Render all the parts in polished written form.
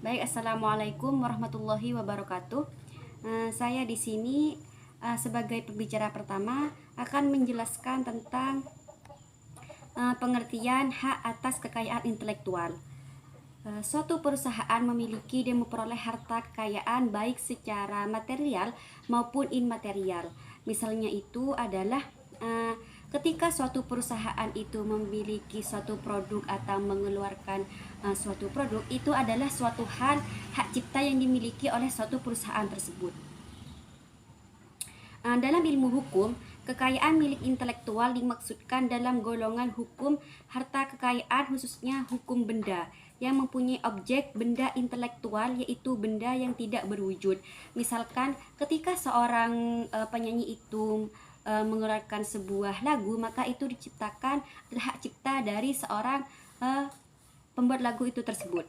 Baik, assalamualaikum warahmatullahi wabarakatuh. Saya di sini sebagai pembicara pertama akan menjelaskan tentang pengertian hak atas kekayaan intelektual. Suatu perusahaan memiliki dan memperoleh harta kekayaan baik secara material maupun immaterial. Misalnya itu adalah ketika suatu perusahaan itu memiliki suatu produk atau mengeluarkan suatu produk, itu adalah suatu hal hak cipta yang dimiliki oleh suatu perusahaan tersebut. Dalam ilmu hukum, kekayaan milik intelektual dimaksudkan dalam golongan hukum harta kekayaan, khususnya hukum benda yang mempunyai objek benda intelektual, yaitu benda yang tidak berwujud. Misalkan ketika seorang penyanyi itu mengeluarkan sebuah lagu, maka itu diciptakan adalah hak cipta dari seorang pembuat lagu itu tersebut.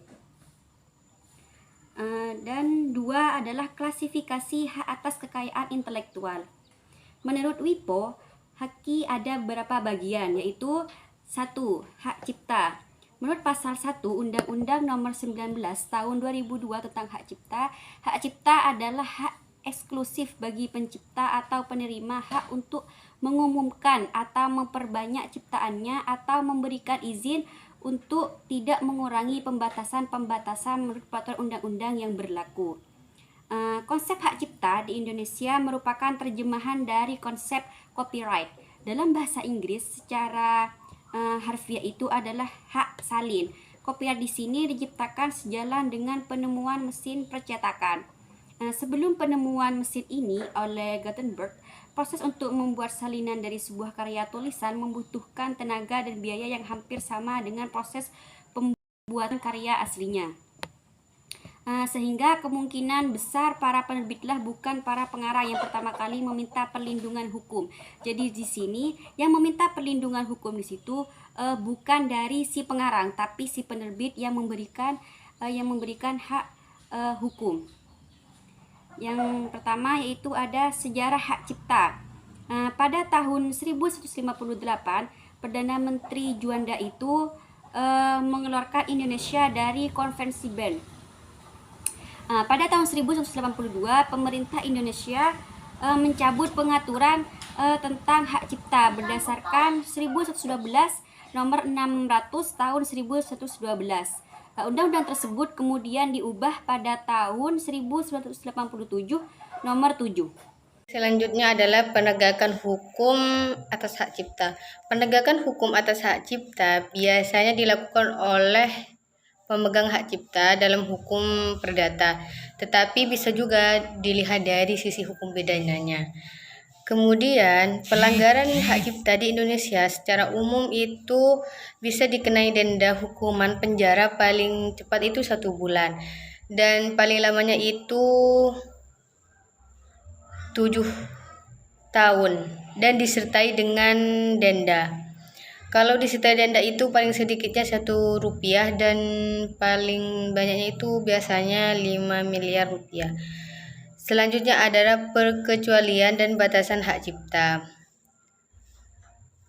Dan dua adalah klasifikasi hak atas kekayaan intelektual. Menurut WIPO, haki ada beberapa bagian, yaitu 1. Hak cipta. Menurut pasal 1 Undang-Undang Nomor 19 Tahun 2002 tentang hak cipta adalah hak eksklusif bagi pencipta atau penerima hak untuk mengumumkan atau memperbanyak ciptaannya atau memberikan izin untuk tidak mengurangi pembatasan-pembatasan menurut peraturan undang-undang yang berlaku. Konsep hak cipta di Indonesia merupakan terjemahan dari konsep copyright. Dalam bahasa Inggris secara harfiah itu adalah hak salin. Copyright di sini diciptakan sejalan dengan penemuan mesin percetakan. Sebelum penemuan mesin ini oleh Gutenberg, proses untuk membuat salinan dari sebuah karya tulisan membutuhkan tenaga dan biaya yang hampir sama dengan proses pembuatan karya aslinya. Sehingga kemungkinan besar para penerbitlah bukan para pengarang yang pertama kali meminta perlindungan hukum. Jadi di sini yang meminta perlindungan hukum di situ bukan dari si pengarang, tapi si penerbit yang memberikan hak hukum. Yang pertama yaitu ada sejarah hak cipta. Pada tahun 1158, Perdana Menteri Juanda itu mengeluarkan Indonesia dari Konvensi Bern. Pada tahun 1182, pemerintah Indonesia mencabut pengaturan tentang hak cipta berdasarkan 1112 nomor 600 tahun 1112. Undang-undang tersebut kemudian diubah pada tahun 1987 nomor 7. Selanjutnya adalah penegakan hukum atas hak cipta. Penegakan hukum atas hak cipta biasanya dilakukan oleh pemegang hak cipta dalam hukum perdata, tetapi bisa juga dilihat dari sisi hukum pidananya. Kemudian, pelanggaran hak cipta di Indonesia secara umum itu bisa dikenai denda hukuman penjara paling cepat itu 1 bulan dan paling lamanya itu 7 tahun dan disertai dengan denda. Kalau disertai denda itu paling sedikitnya Rp1 dan paling banyaknya itu biasanya 5 miliar rupiah. Selanjutnya adalah perkecualian dan batasan hak cipta.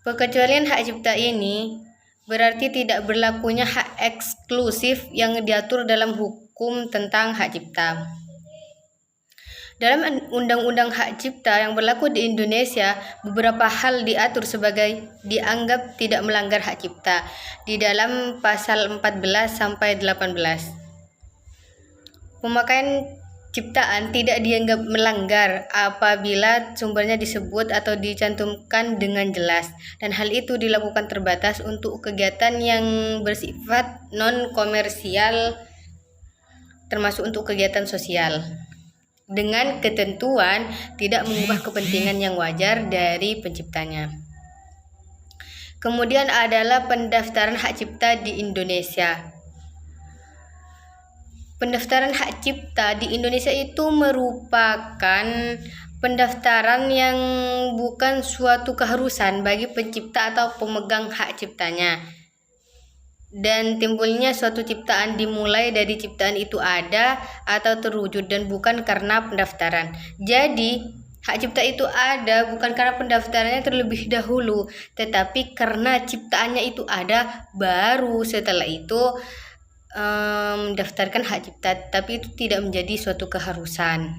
Perkecualian hak cipta ini berarti tidak berlakunya hak eksklusif yang diatur dalam hukum tentang hak cipta. Dalam Undang-Undang Hak Cipta yang berlaku di Indonesia, beberapa hal diatur sebagai dianggap tidak melanggar hak cipta di dalam pasal 14 sampai 18. Pemakaian ciptaan tidak dianggap melanggar apabila sumbernya disebut atau dicantumkan dengan jelas, dan hal itu dilakukan terbatas untuk kegiatan yang bersifat non-komersial, termasuk untuk kegiatan sosial, dengan ketentuan tidak mengubah kepentingan yang wajar dari penciptanya. Kemudian adalah pendaftaran hak cipta di Indonesia. Pendaftaran hak cipta di Indonesia itu merupakan pendaftaran yang bukan suatu keharusan bagi pencipta atau pemegang hak ciptanya. Dan timbulnya suatu ciptaan dimulai dari ciptaan itu ada atau terwujud dan bukan karena pendaftaran. Jadi hak cipta itu ada bukan karena pendaftarannya terlebih dahulu, tetapi karena ciptaannya itu ada, baru setelah itu mendaftarkan hak cipta, tapi itu tidak menjadi suatu keharusan.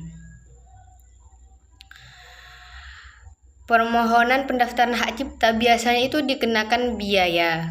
Permohonan pendaftaran hak cipta biasanya itu dikenakan biaya.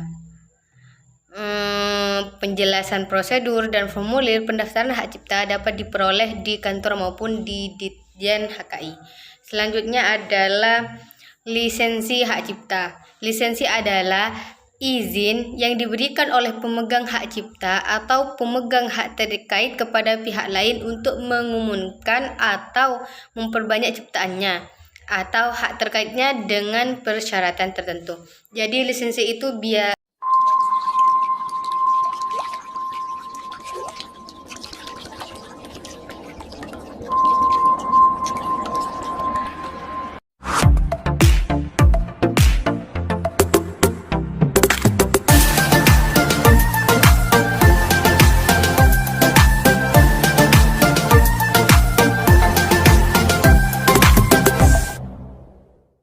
Penjelasan prosedur dan formulir pendaftaran hak cipta dapat diperoleh di kantor maupun di Ditjen HKI. Selanjutnya adalah lisensi hak cipta. Lisensi adalah izin yang diberikan oleh pemegang hak cipta atau pemegang hak terkait kepada pihak lain untuk mengumumkan atau memperbanyak ciptaannya atau hak terkaitnya dengan persyaratan tertentu. Jadi lisensi itu